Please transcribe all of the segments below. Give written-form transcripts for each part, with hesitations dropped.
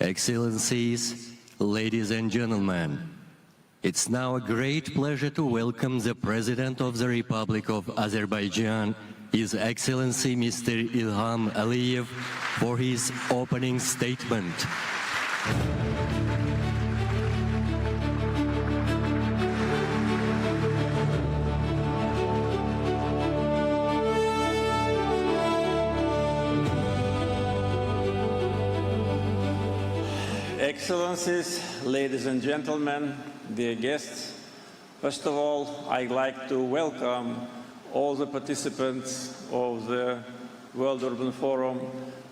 Excellencies, ladies and gentlemen, it's now a great pleasure to welcome the President of the Republic of Azerbaijan, His Excellency Mr. Ilham Aliyev, for his opening statement. Excellencies, ladies and gentlemen, dear guests, first of all, I'd like to welcome all the participants of the World Urban Forum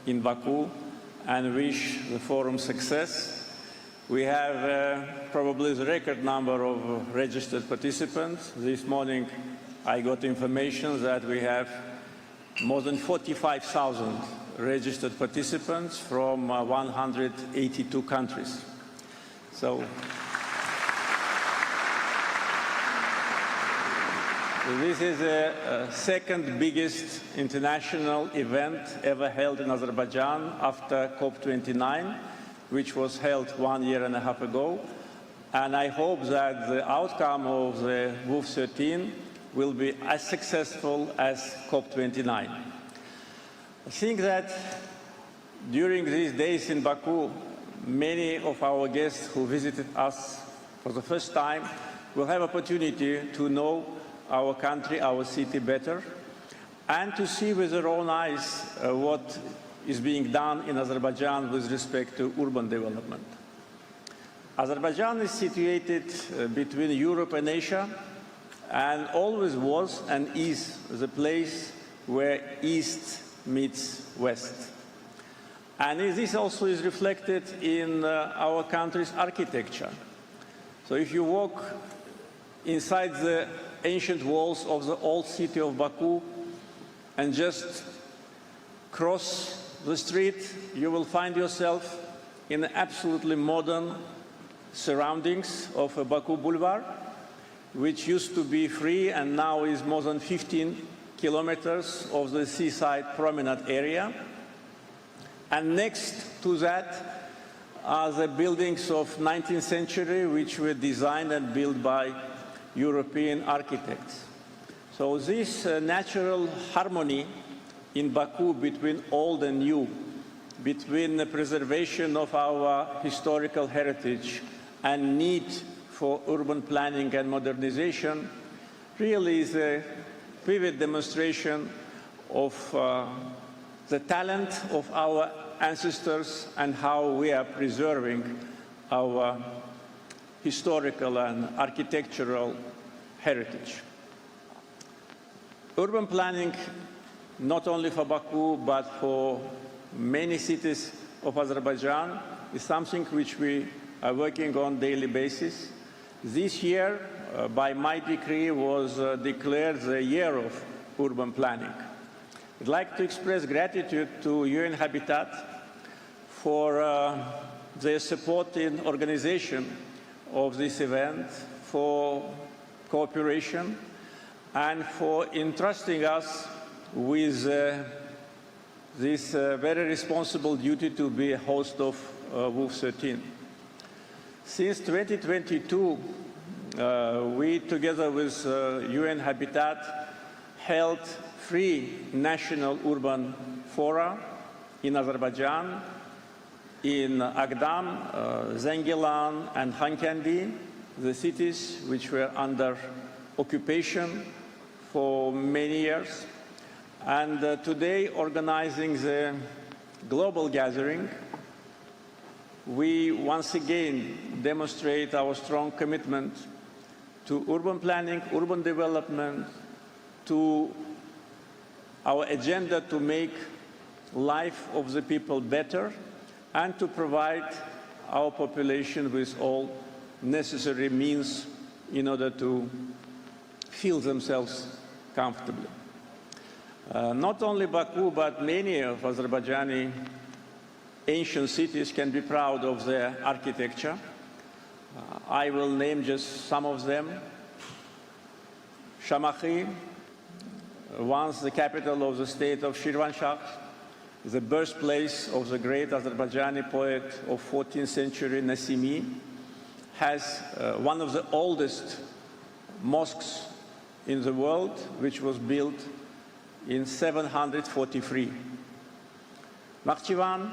in Baku and wish the forum success. We have probably the record number of registered participants. This morning I got information that we have more than 45,000 registered participants from 182 countries. So this is the second biggest international event ever held in Azerbaijan after COP29, which was held 1.5 years ago. And I hope that the outcome of the WUF 13 will be as successful as COP29. I think that during these days in Baku, many of our guests who visited us for the first time will have opportunity to know our country, our city better, and to see with their own eyes what is being done in Azerbaijan with respect to urban development. Azerbaijan is situated between Europe and Asia, and always was and is the place where East meets West. And this also is reflected in our country's architecture. So if you walk inside the ancient walls of the old city of Baku and just cross the street, you will find yourself in absolutely modern surroundings of Baku Boulevard, which used to be free and now is more than 15 kilometers of the seaside promenade area. And next to that are the buildings of 19th century, which were designed and built by European architects. So this natural harmony in Baku between old and new, between the preservation of our historical heritage and need for urban planning and modernization, really is a vivid demonstration of the talent of our ancestors and how we are preserving our historical and architectural heritage. Urban planning, not only for Baku, but for many cities of Azerbaijan, is something which we are working on a daily basis. This year, by my decree, was declared the year of urban planning. I'd like to express gratitude to UN Habitat for their support in organization of this event, for cooperation, and for entrusting us with this very responsible duty to be a host of WUF 13. Since 2022, we, together with UN Habitat, held 3 national urban fora in Azerbaijan, in Agdam, Zengilan, and Khankendi, the cities which were under occupation for many years. And today, organizing the global gathering, we once again demonstrate our strong commitment to urban planning, urban development, to our agenda to make life of the people better and to provide our population with all necessary means in order to feel themselves comfortably. Not only Baku, but many of Azerbaijani ancient cities can be proud of their architecture. I will name just some of them. Shamakhi, once the capital of the state of Shirvanshah, the birthplace of the great Azerbaijani poet of 14th century, Nasimi, has one of the oldest mosques in the world, which was built in 743. Nakhchivan,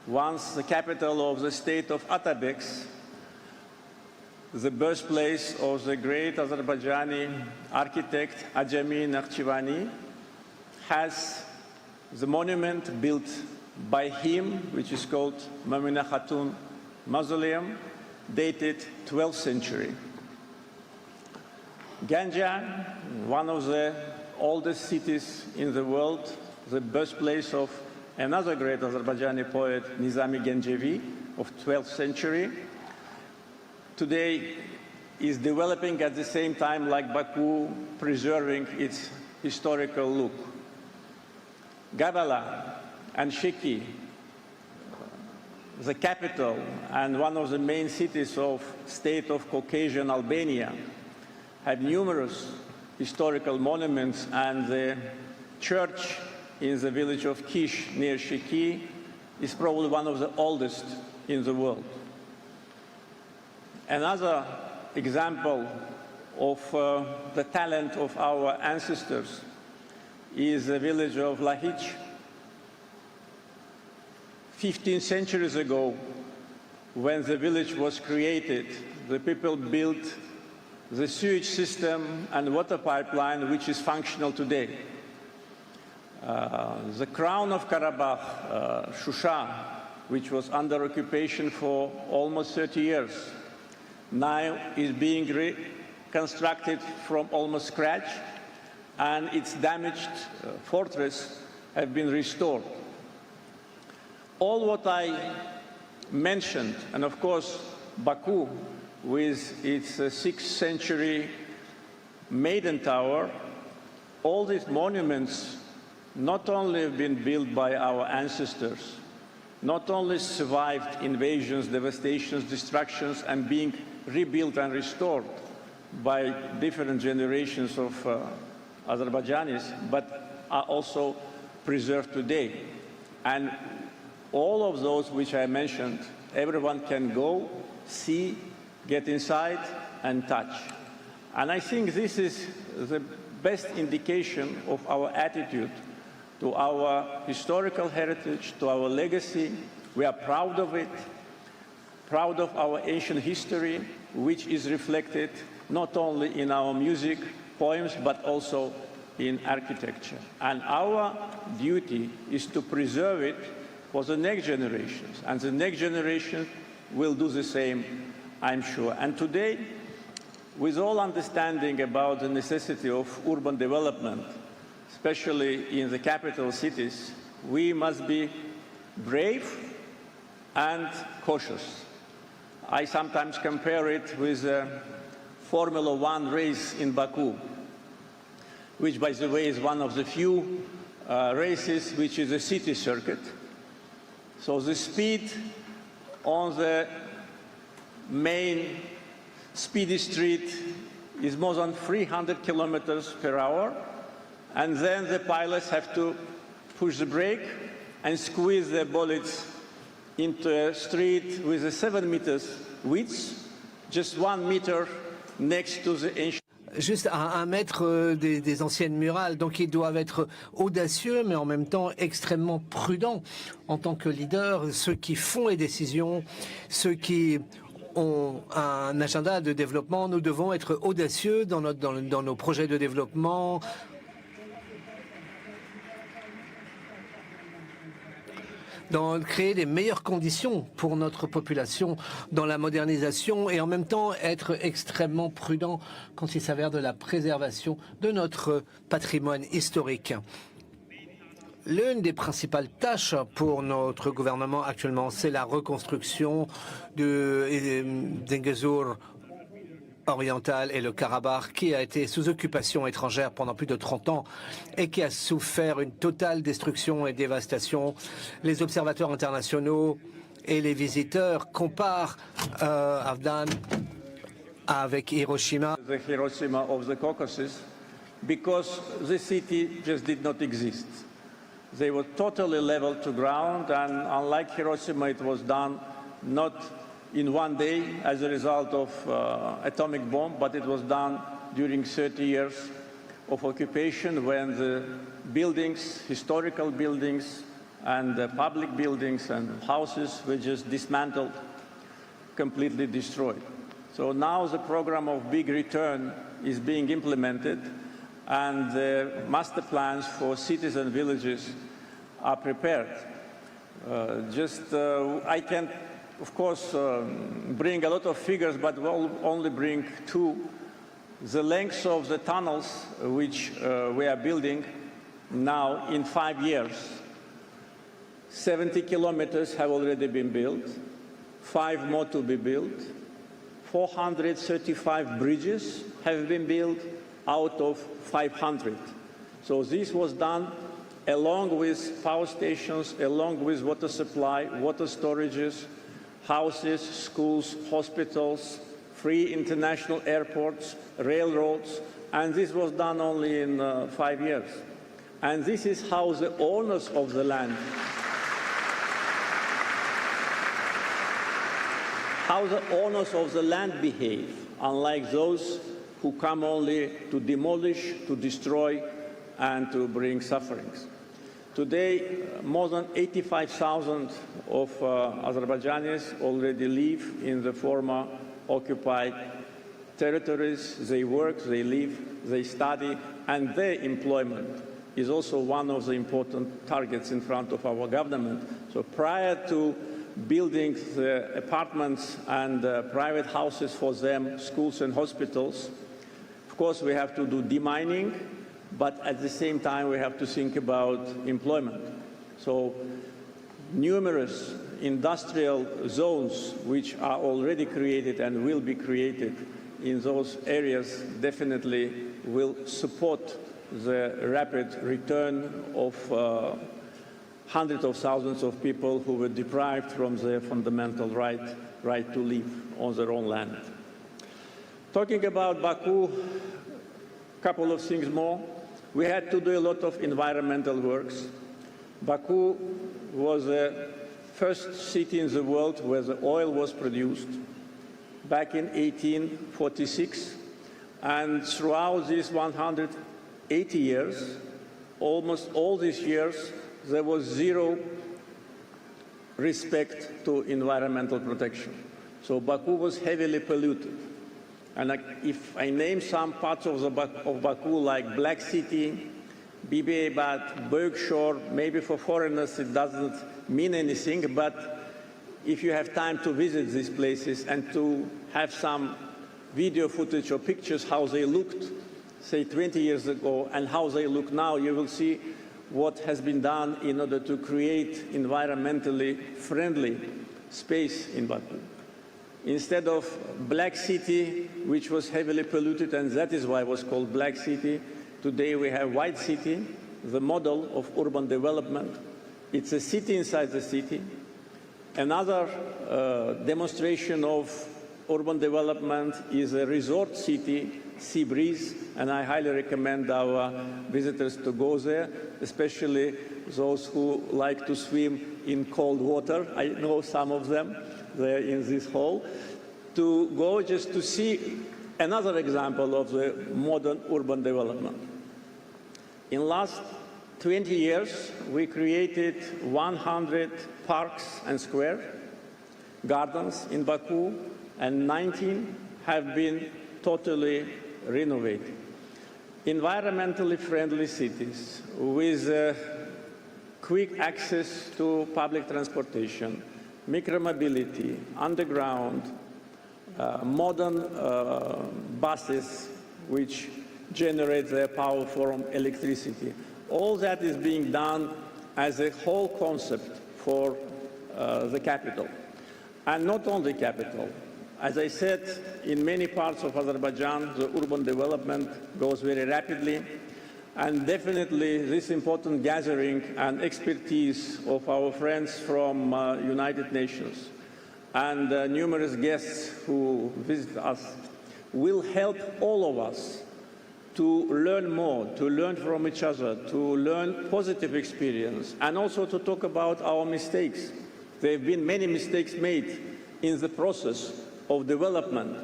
once the capital of the state of Atabeks, the birthplace of the great Azerbaijani architect Ajami Nakhchivani, has the monument built by him, which is called Mamina Khatun Mausoleum, dated 12th century. Ganja, one of the oldest cities in the world, the birthplace of another great Azerbaijani poet, Nizami Gencevi, of 12th century, today is developing at the same time like Baku, preserving its historical look. Gabala and Shiki, the capital and one of the main cities of state of Caucasian Albania, have numerous historical monuments, and the church in the village of Kish near Shiki is probably one of the oldest in the world. Another example of the talent of our ancestors is the village of Lahich. 15 centuries ago, when the village was created, the people built the sewage system and water pipeline, which is functional today. The crown of Karabakh, Shusha, which was under occupation for almost 30 years, now is being reconstructed from almost scratch, and its damaged fortress have been restored. All what I mentioned, and of course Baku with its 6th century maiden tower, all these monuments not only have been built by our ancestors, not only survived invasions, devastations, destructions, and being rebuilt and restored by different generations of Azerbaijanis, but are also preserved today. And all of those which I mentioned, everyone can go, see, get inside, and touch. And I think this is the best indication of our attitude to our historical heritage, to our legacy. We are proud of it, proud of our ancient history, which is reflected not only in our music, poems, but also in architecture. And our duty is to preserve it for the next generations, and the next generation will do the same, I'm sure. And today, with all understanding about the necessity of urban development, especially in the capital cities, we must be brave and cautious. I sometimes compare it with a Formula One race in Baku, which, by the way, is one of the few races which is a city circuit. So the speed on the main speedy street is more than 300 kilometers per hour, and then the pilots have to push the brake and squeeze their bullets into a street with a 7 meters width, just 1 meter next to the ancient. Juste à 1 mètre des anciennes murales, donc ils doivent être audacieux, mais en même temps extrêmement prudents en tant que leaders, ceux qui font les décisions, ceux qui ont un agenda de développement. Nous devons être audacieux dans nos projets de développement, dans créer les meilleures conditions pour notre population, dans la modernisation, et en même temps être extrêmement prudent quand il s'avère de la préservation de notre patrimoine historique. L'une des principales tâches pour notre gouvernement actuellement, c'est la reconstruction d'Engezur orientale et le Karabakh, qui a été sous occupation étrangère pendant plus de 30 ans et qui a souffert une totale destruction et dévastation. Les observateurs internationaux et les visiteurs comparent Afdan avec Hiroshima. The Hiroshima of the Caucasus, because the city just did not exist. They were totally level to ground, and unlike Hiroshima, it was done not in one day as a result of atomic bomb, but it was done during 30 years of occupation when the buildings, historical buildings, and public buildings and houses were just dismantled, completely destroyed. So now the program of big return is being implemented, and the master plans for cities and villages are prepared. I can, of course, bring a lot of figures, but we'll only bring two. The length of the tunnels which we are building now in 5 years. 70 kilometers have already been built, 5 more to be built, 435 bridges have been built out of 500. So this was done along with power stations, along with water supply, water storages, houses, schools, hospitals, free international airports, railroads, and this was done only in 5 years. And this is how the owners of the land, behave, unlike those who come only to demolish, to destroy, and to bring sufferings. Today, more than 85,000 of Azerbaijanis already live in the former occupied territories. They work, they live, they study, and their employment is also one of the important targets in front of our government. So prior to building the apartments and private houses for them, schools and hospitals, of course we have to do demining, but at the same time we have to think about employment. So numerous industrial zones which are already created and will be created in those areas definitely will support the rapid return of hundreds of thousands of people who were deprived from their fundamental right to live on their own land. Talking about Baku, a couple of things more. We had to do a lot of environmental works. Baku was the first city in the world where the oil was produced back in 1846. And throughout these 180 years, almost all these years, there was zero respect to environmental protection. So Baku was heavily polluted. And if I name some parts of Baku, like Black City, Bibiabad, Berkshire, maybe for foreigners it doesn't mean anything, but if you have time to visit these places and to have some video footage or pictures how they looked, say 20 years ago, and how they look now, you will see what has been done in order to create environmentally friendly space in Baku. Instead of Black City, which was heavily polluted, and that is why it was called Black City, today we have White City, the model of urban development. It's a city inside the city. Another demonstration of urban development is a resort city, Sea Breeze, and I highly recommend our visitors to go there, especially those who like to swim in cold water. I know some of them there in this hall, to go just to see another example of the modern urban development. In the last 20 years, we created 100 parks and square gardens in Baku, and 19 have been totally renovated. Environmentally friendly cities with quick access to public transportation, micromobility, underground, modern buses which generate their power from electricity. All that is being done as a whole concept for the capital. And not only capital. As I said, in many parts of Azerbaijan, the urban development goes very rapidly. And definitely this important gathering and expertise of our friends from United Nations and numerous guests who visit us will help all of us to learn more, to learn from each other, to learn positive experience, and also to talk about our mistakes. There have been many mistakes made in the process of development,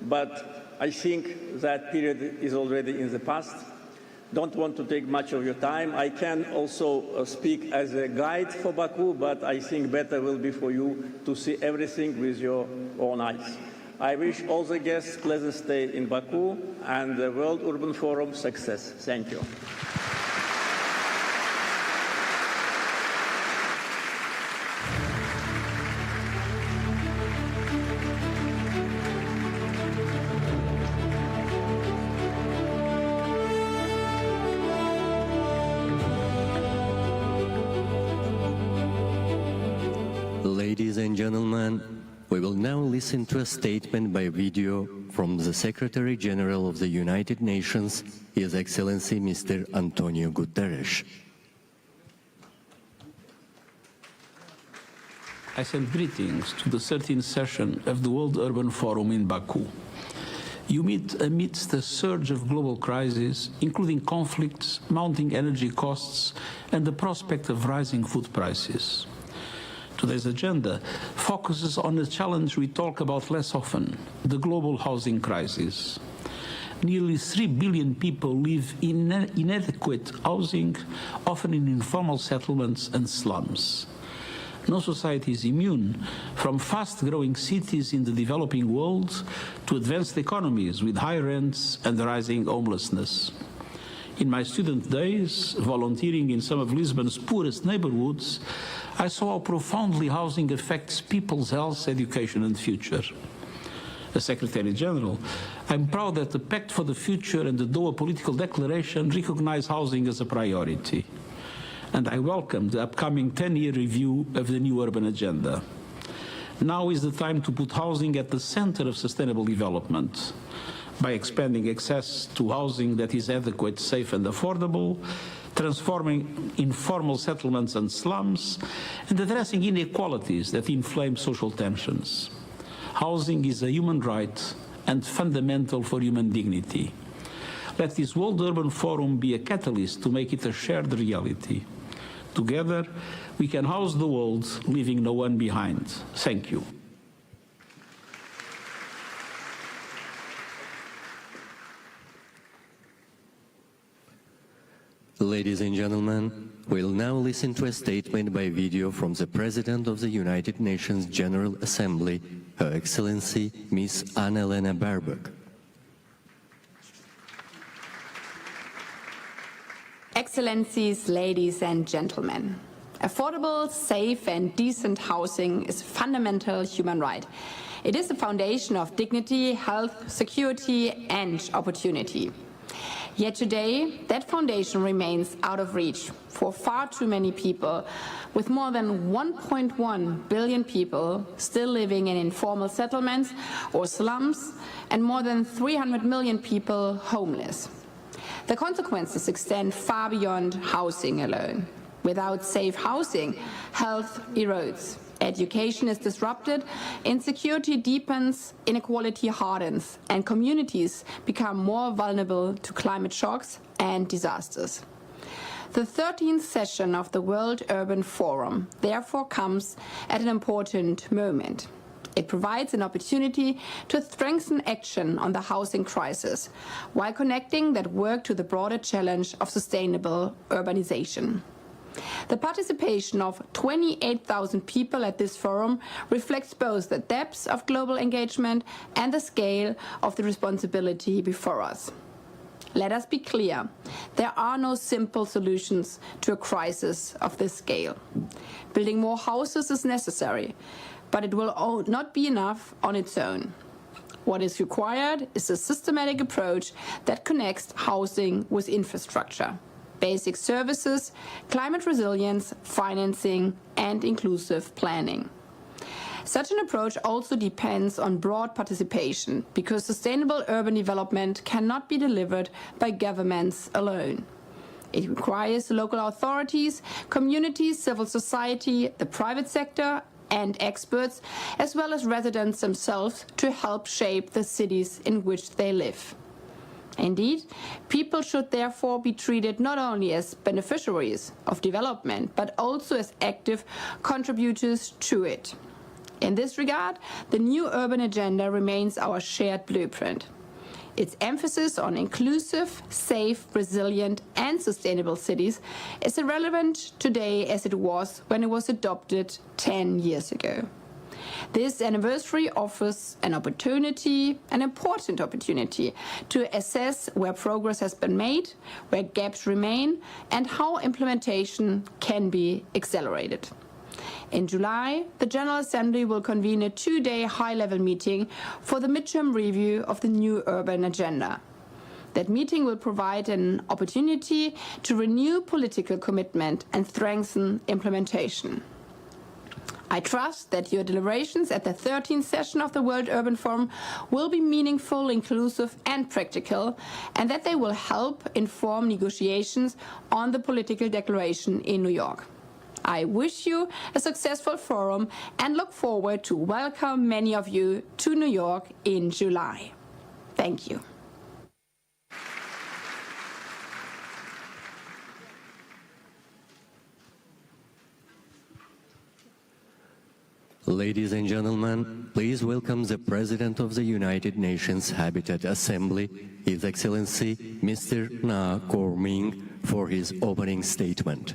but I think that period is already in the past. Don't want to take much of your time. I can also speak as a guide for Baku, but I think better will be for you to see everything with your own eyes. I wish all the guests pleasant stay in Baku and the World Urban Forum success. Thank you. Ladies and gentlemen, we will now listen to a statement by video from the Secretary General of the United Nations, His Excellency Mr. Antonio Guterres. I send greetings to the 13th session of the World Urban Forum in Baku. You meet amidst a surge of global crises, including conflicts, mounting energy costs, and the prospect of rising food prices. Today's agenda focuses on a challenge we talk about less often, the global housing crisis. Nearly 3 billion people live in inadequate housing, often in informal settlements and slums. No society is immune, from fast-growing cities in the developing world to advanced economies with high rents and rising homelessness. In my student days, volunteering in some of Lisbon's poorest neighborhoods, I saw how profoundly housing affects people's health, education and future. As Secretary General, I'm proud that the Pact for the Future and the Doha Political Declaration recognize housing as a priority. And I welcome the upcoming 10-year review of the new urban agenda. Now is the time to put housing at the center of sustainable development by expanding access to housing that is adequate, safe and affordable, transforming informal settlements and slums, and addressing inequalities that inflame social tensions. Housing is a human right and fundamental for human dignity. Let this World Urban Forum be a catalyst to make it a shared reality. Together, we can house the world, leaving no one behind. Thank you. Ladies and gentlemen, we'll now listen to a statement by video from the President of the United Nations General Assembly, Her Excellency Ms. Anna-Lena Baerbock. Excellencies, ladies and gentlemen, affordable, safe and decent housing is a fundamental human right. It is the foundation of dignity, health, security and opportunity. Yet today, that foundation remains out of reach for far too many people, with more than 1.1 billion people still living in informal settlements or slums, and more than 300 million people homeless. The consequences extend far beyond housing alone. Without safe housing, health erodes. Education is disrupted, insecurity deepens, inequality hardens, and communities become more vulnerable to climate shocks and disasters. The 13th session of the World Urban Forum therefore comes at an important moment. It provides an opportunity to strengthen action on the housing crisis, while connecting that work to the broader challenge of sustainable urbanization. The participation of 28,000 people at this forum reflects both the depth of global engagement and the scale of the responsibility before us. Let us be clear, there are no simple solutions to a crisis of this scale. Building more houses is necessary, but it will not be enough on its own. What is required is a systematic approach that connects housing with infrastructure, basic services, climate resilience, financing, and inclusive planning. Such an approach also depends on broad participation, because sustainable urban development cannot be delivered by governments alone. It requires local authorities, communities, civil society, the private sector, and experts, as well as residents themselves, to help shape the cities in which they live. Indeed, people should therefore be treated not only as beneficiaries of development, but also as active contributors to it. In this regard, the new urban agenda remains our shared blueprint. Its emphasis on inclusive, safe, resilient, and sustainable cities is as relevant today as it was when it was adopted 10 years ago. This anniversary offers an opportunity, an important opportunity, to assess where progress has been made, where gaps remain, and how implementation can be accelerated. In July, the General Assembly will convene a two-day high-level meeting for the midterm review of the new urban agenda. That meeting will provide an opportunity to renew political commitment and strengthen implementation. I trust that your deliberations at the 13th session of the World Urban Forum will be meaningful, inclusive, and practical, and that they will help inform negotiations on the political declaration in New York. I wish you a successful forum and look forward to welcome many of you to New York in July. Thank you. Ladies and gentlemen, please welcome the President of the United Nations Habitat Assembly, His Excellency Mr. Na Korming, for his opening statement.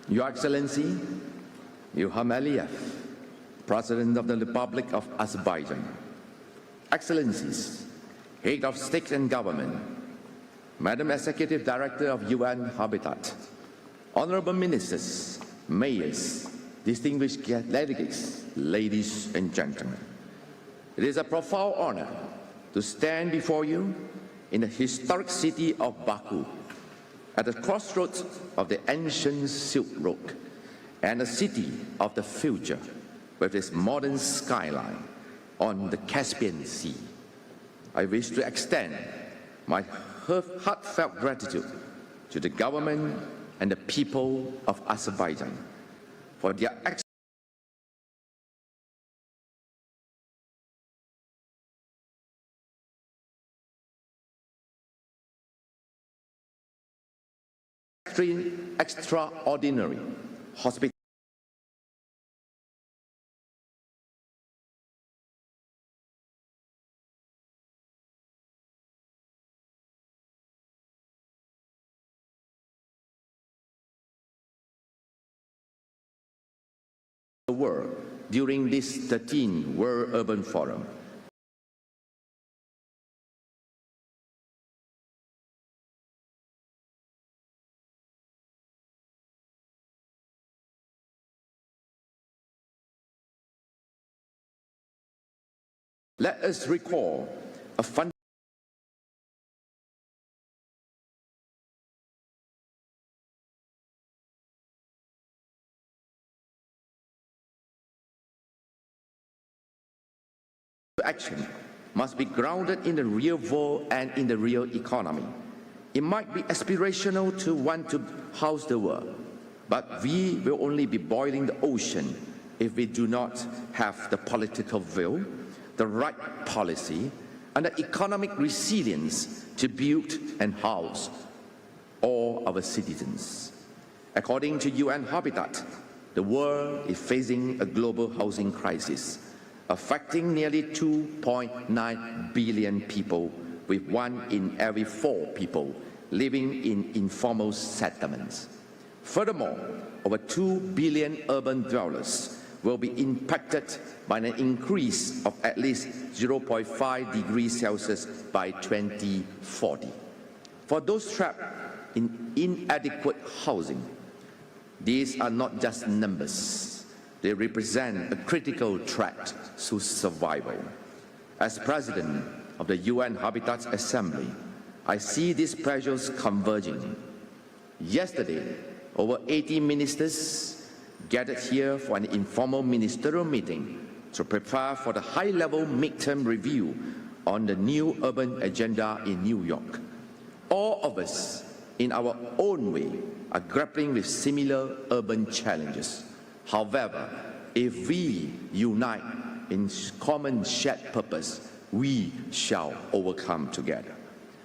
Your Excellency, Ilham Aliyev, President of the Republic of Azerbaijan, Excellencies, Head of State and Government, Madam Executive Director of UN Habitat, Honorable Ministers, Mayors, distinguished delegates, ladies and gentlemen. It is a profound honor to stand before you in the historic city of Baku, at the crossroads of the ancient Silk Road and a city of the future with its modern skyline on the Caspian Sea. I wish to extend my heartfelt gratitude to the government and the people of Azerbaijan for their extraordinary hospitality the world during this 13th World Urban Forum. Let us recall a fundamental action must be grounded in the real world and in the real economy. It might be aspirational to want to house the world, but we will only be boiling the ocean if we do not have the political will, the right policy, and the economic resilience to build and house all our citizens. According to UN Habitat, the world is facing a global housing crisis, affecting nearly 2.9 billion people, with 1 in every 4 people living in informal settlements. Furthermore, over 2 billion urban dwellers will be impacted by an increase of at least 0.5 degrees Celsius by 2040. For those trapped in inadequate housing, these are not just numbers. They represent a critical threat to survival. As President of the UN Habitat Assembly, I see these pressures converging. Yesterday, over 80 ministers gathered here for an informal ministerial meeting to prepare for the high-level midterm review on the new urban agenda in New York. All of us, in our own way, are grappling with similar urban challenges. However, if we unite in common shared purpose, we shall overcome together.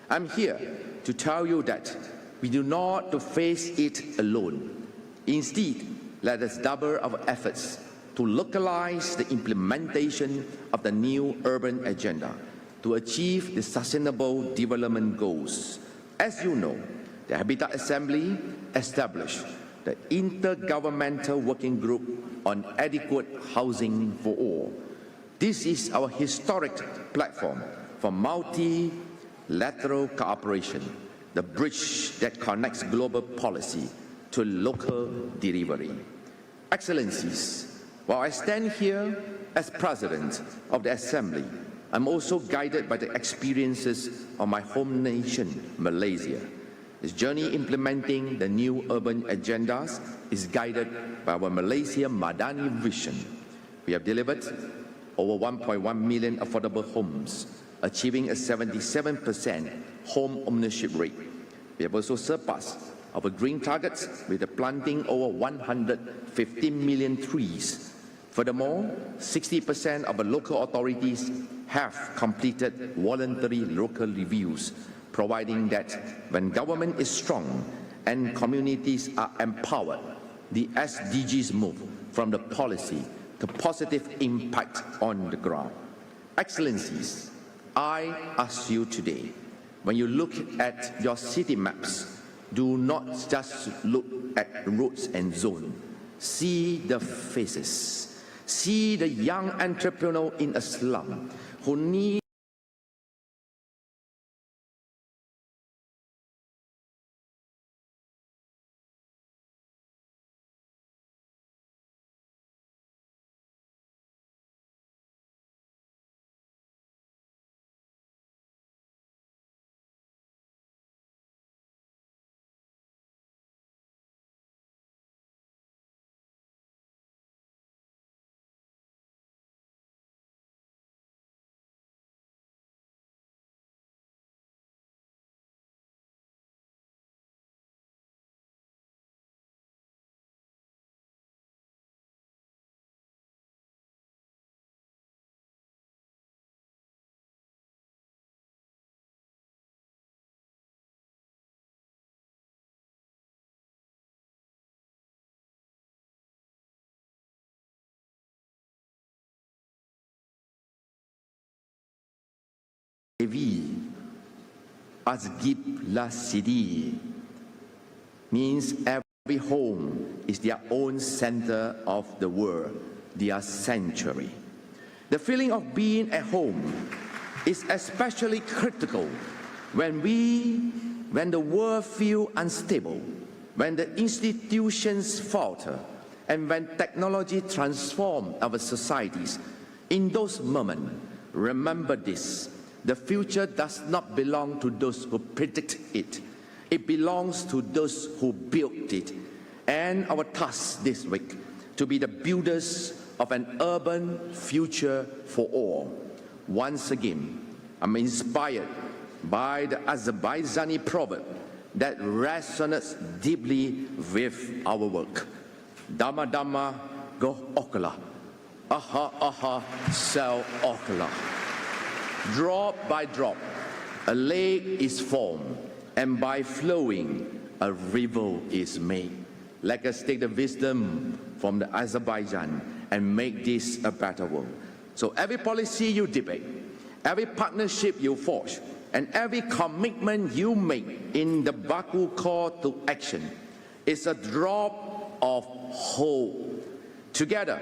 I'm here to tell you that we do not to face it alone. Instead, let us double our efforts to localize the implementation of the new urban agenda to achieve the Sustainable Development Goals. As you know, the Habitat Assembly established the Intergovernmental Working Group on Adequate Housing for All. This is our historic platform for multilateral cooperation, the bridge that connects global policy to local delivery. Excellencies, while I stand here as President of the Assembly, I'm also guided by the experiences of my home nation, Malaysia. This journey implementing the new urban agendas is guided by our Malaysia Madani vision. We have delivered over 1.1 million affordable homes, achieving a 77% home ownership rate. We have also surpassed our green targets with the planting over 115 million trees. Furthermore, 60% of the local authorities have completed voluntary local reviews, providing that when government is strong and communities are empowered, the SDGs move from the policy to positive impact on the ground. Excellencies, I ask you today, when you look at your city maps, do not just look at roads and zones. See the faces. See the young entrepreneur in a slum who need Azgib la Sidi means every home is their own center of the world, their sanctuary. The feeling of being at home is especially critical when the world feels unstable, when the institutions falter, and when technology transforms our societies. In those moments, remember this: the future does not belong to those who predict it. It belongs to those who built it. And our task this week to be the builders of an urban future for all. Once again, I'm inspired by the Azerbaijani proverb that resonates deeply with our work. Dama dama go okla, aha aha sell okla. Drop by drop, a lake is formed, and by flowing, a river is made. Let us take the wisdom from the Azerbaijan and make this a better world. So every policy you debate, every partnership you forge, and every commitment you make in the Baku call to action is a drop of hope. Together,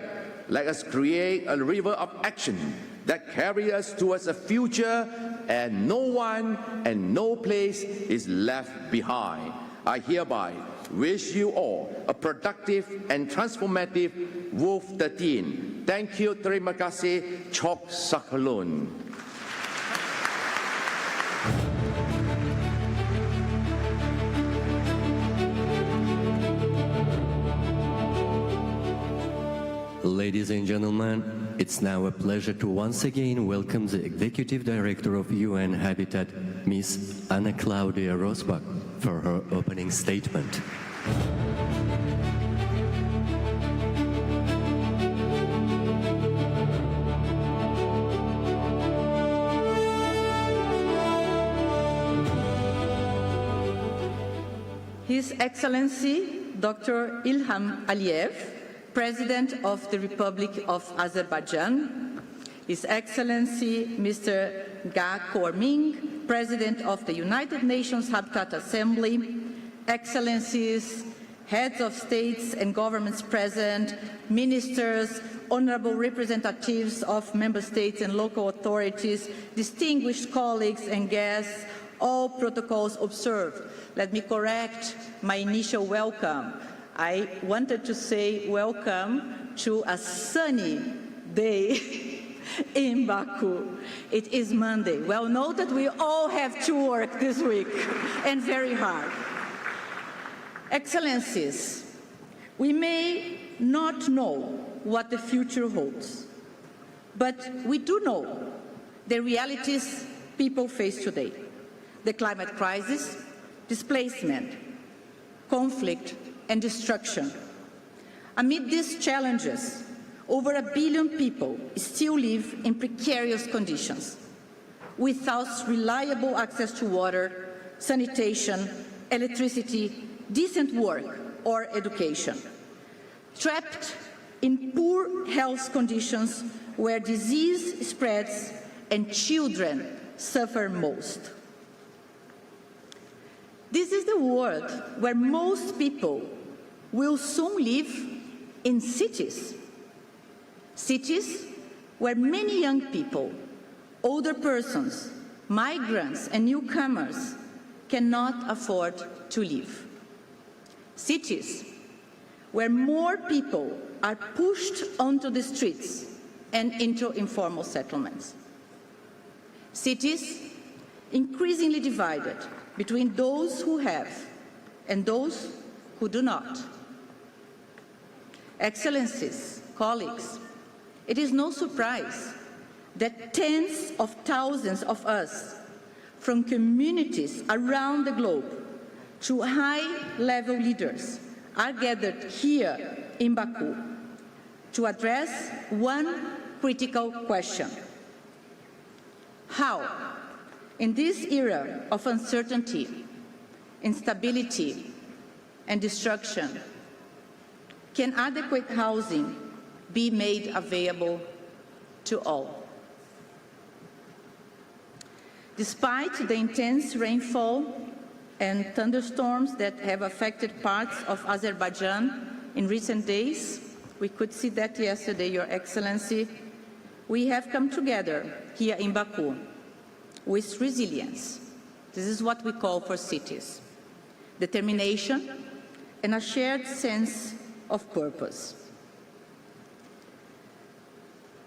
let us create a river of action that carries us towards a future, and no one and no place is left behind. I hereby wish you all a productive and transformative Wolf 13. Thank you, terima kasih, Chok Sakalun. Ladies and gentlemen, it's now a pleasure to once again welcome the Executive Director of UN Habitat, Ms. Anna Claudia Rosbach, for her opening statement. His Excellency Dr. Ilham Aliyev, President of the Republic of Azerbaijan, His Excellency Mr. Ga Korming, President of the United Nations Habitat Assembly, Excellencies, Heads of States and Governments present, Ministers, Honorable Representatives of Member States and local authorities, distinguished colleagues and guests, all protocols observed. Let me correct my initial welcome. I wanted to say welcome to a sunny day in Baku. It is Monday. Well, know that we all have to work this week, and very hard. Excellencies, we may not know what the future holds, but we do know the realities people face today: the climate crisis, displacement, conflict, and destruction. Amid these challenges, over 1 billion people still live in precarious conditions, without reliable access to water, sanitation, electricity, decent work, or education, trapped in poor health conditions where disease spreads and children suffer most. This is the world where most people will soon live in cities. Cities where many young people, older persons, migrants, and newcomers cannot afford to live. Cities where more people are pushed onto the streets and into informal settlements. Cities increasingly divided between those who have and those who do not. Excellencies, colleagues, it is no surprise that tens of thousands of us from communities around the globe to high-level leaders are gathered here in Baku to address one critical question: how, in this era of uncertainty, instability, and destruction, can adequate housing be made available to all? Despite the intense rainfall and thunderstorms that have affected parts of Azerbaijan in recent days, we could see that yesterday, Your Excellency, we have come together here in Baku with resilience. This is what we call for cities: determination and a shared sense of purpose.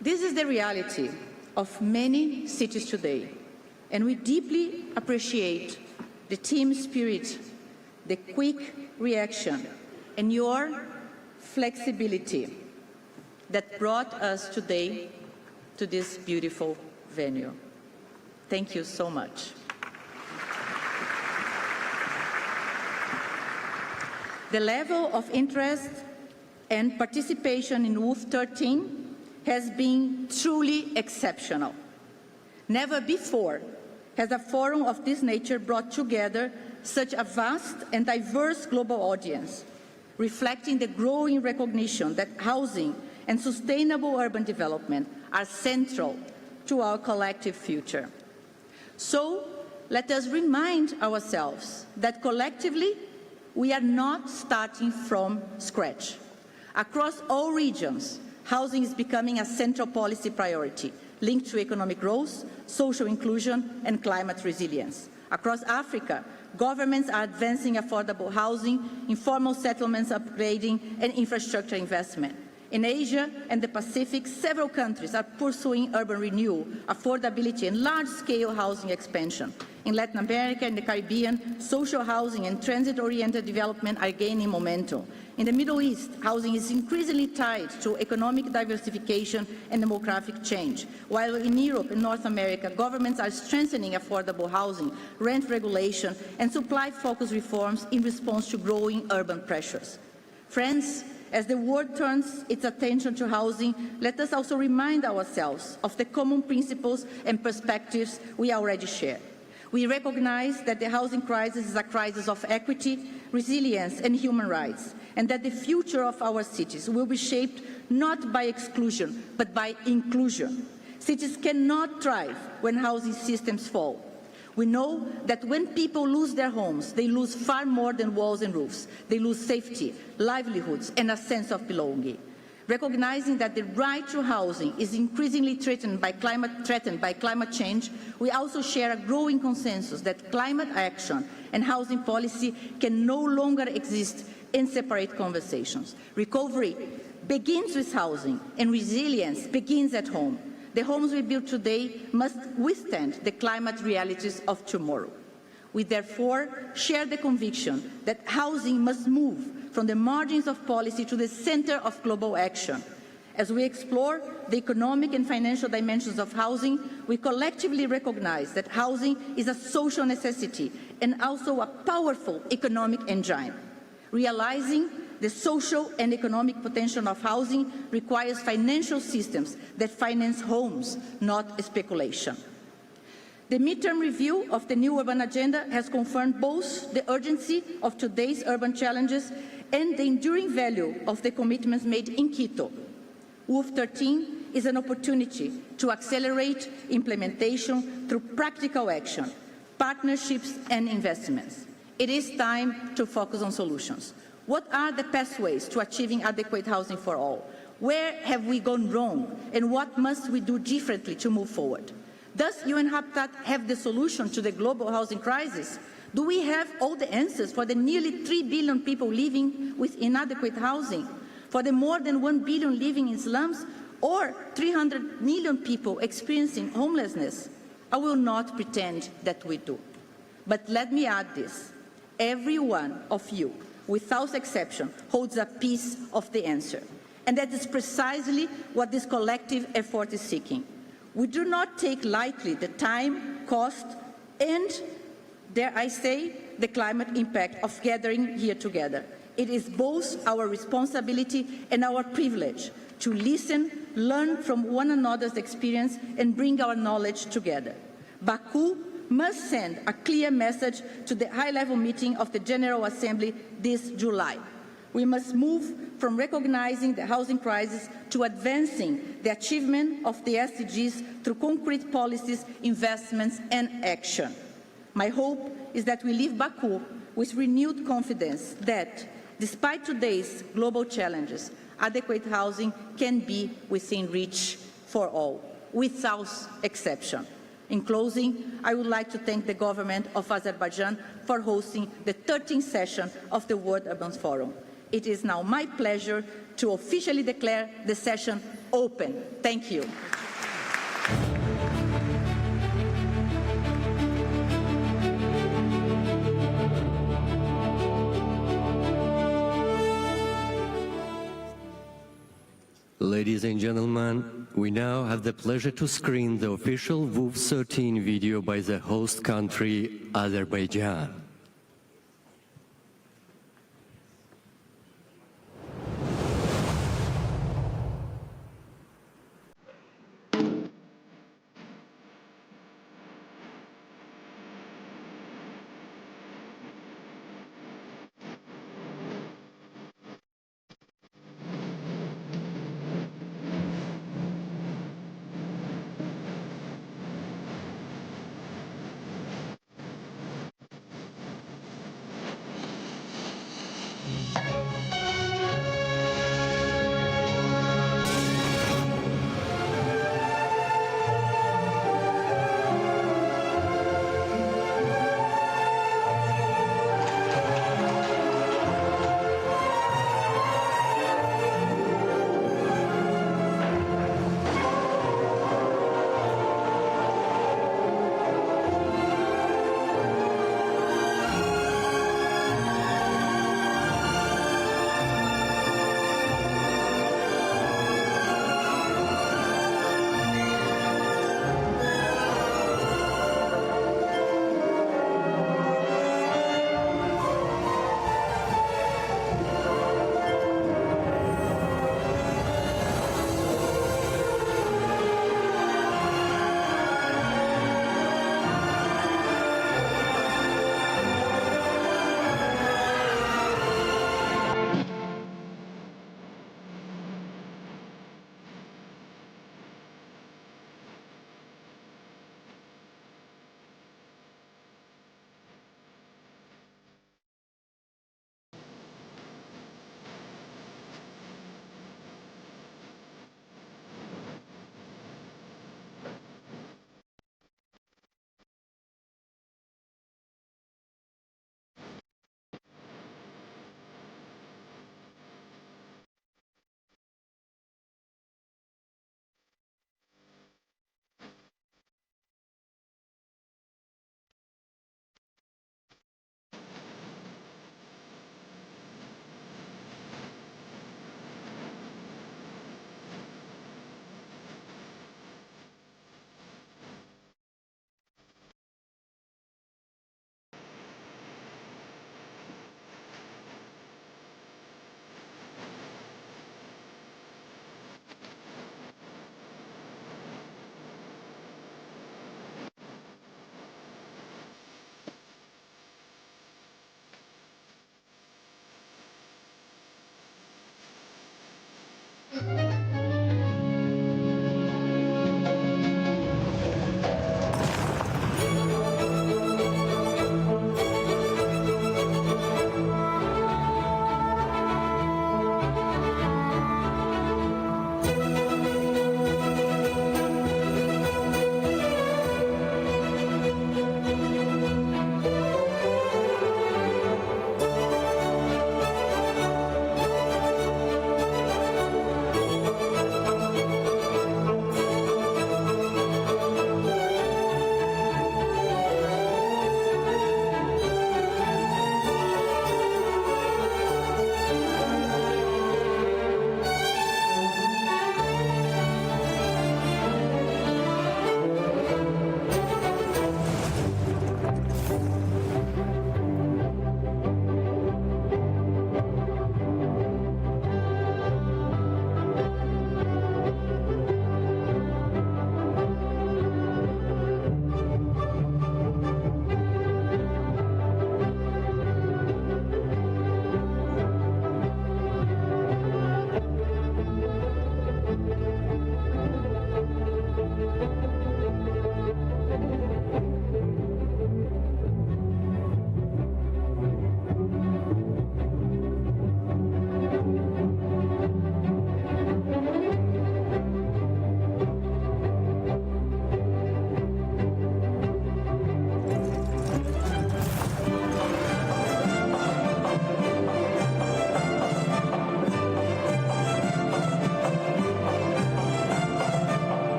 This is the reality of many cities today, and we deeply appreciate the team spirit, the quick reaction, and your flexibility that brought us today to this beautiful venue. Thank you so much. The level of interest and participation in WOOF 13 has been truly exceptional. Never before has a forum of this nature brought together such a vast and diverse global audience, reflecting the growing recognition that housing and sustainable urban development are central to our collective future. So, let us remind ourselves that collectively we are not starting from scratch. Across all regions, housing is becoming a central policy priority, linked to economic growth, social inclusion, and climate resilience. Across Africa, governments are advancing affordable housing, informal settlements upgrading, and infrastructure investment. In Asia and the Pacific, several countries are pursuing urban renewal, affordability, and large-scale housing expansion. In Latin America and the Caribbean, social housing and transit-oriented development are gaining momentum. In the Middle East, housing is increasingly tied to economic diversification and demographic change, while in Europe and North America, governments are strengthening affordable housing, rent regulation, and supply-focused reforms in response to growing urban pressures. Friends, as the world turns its attention to housing, let us also remind ourselves of the common principles and perspectives we already share. We recognize that the housing crisis is a crisis of equity, resilience, and human rights, and that the future of our cities will be shaped not by exclusion, but by inclusion. Cities cannot thrive when housing systems fall. We know that when people lose their homes, they lose far more than walls and roofs. They lose safety, livelihoods, and a sense of belonging. Recognizing that the right to housing is increasingly threatened by climate change, we also share a growing consensus that climate action and housing policy can no longer exist in separate conversations. Recovery begins with housing, and resilience begins at home. The homes we build today must withstand the climate realities of tomorrow. We therefore share the conviction that housing must move from the margins of policy to the center of global action. As we explore the economic and financial dimensions of housing, we collectively recognize that housing is a social necessity and also a powerful economic engine. Realizing the social and economic potential of housing requires financial systems that finance homes, not speculation. The midterm review of the new urban agenda has confirmed both the urgency of today's urban challenges and the enduring value of the commitments made in Quito. WOOF 13 is an opportunity to accelerate implementation through practical action, partnerships and investments. It is time to focus on solutions. What are the pathways to achieving adequate housing for all? Where have we gone wrong, and what must we do differently to move forward? Does UN Habitat have the solution to the global housing crisis? Do we have all the answers for the nearly 3 billion people living with inadequate housing, for the more than 1 billion living in slums, or 300 million people experiencing homelessness? I will not pretend that we do. But let me add this. Every one of you, without exception, holds a piece of the answer. And that is precisely what this collective effort is seeking. We do not take lightly the time, cost, and, dare I say, the climate impact of gathering here together. It is both our responsibility and our privilege to listen, learn from one another's experience, and bring our knowledge together. Baku must send a clear message to the high-level meeting of the General Assembly this July. We must move from recognizing the housing crisis to advancing the achievement of the SDGs through concrete policies, investments, and action. My hope is that we leave Baku with renewed confidence that, despite today's global challenges, adequate housing can be within reach for all, without exception. In closing, I would like to thank the government of Azerbaijan for hosting the 13th session of the World Urban Forum. It is now my pleasure to officially declare the session open. Thank you. Ladies and gentlemen, we now have the pleasure to screen the official WOOF 13 video by the host country, Azerbaijan.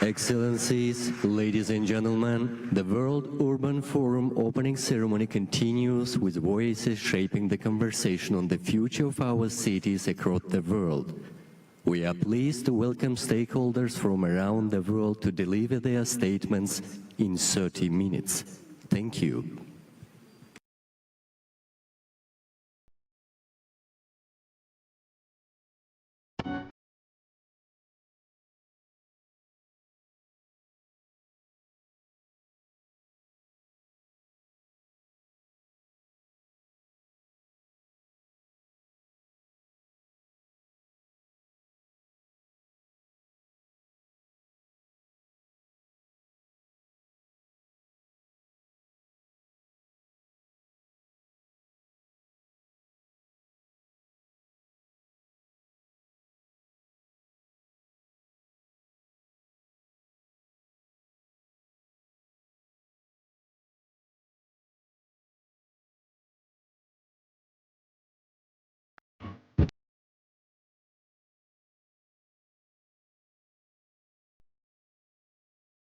Excellencies, ladies and gentlemen, the World Urban Forum opening ceremony continues with voices shaping the conversation on the future of our cities across the world. We are pleased to welcome stakeholders from around the world to deliver their statements in 30 minutes. Thank you.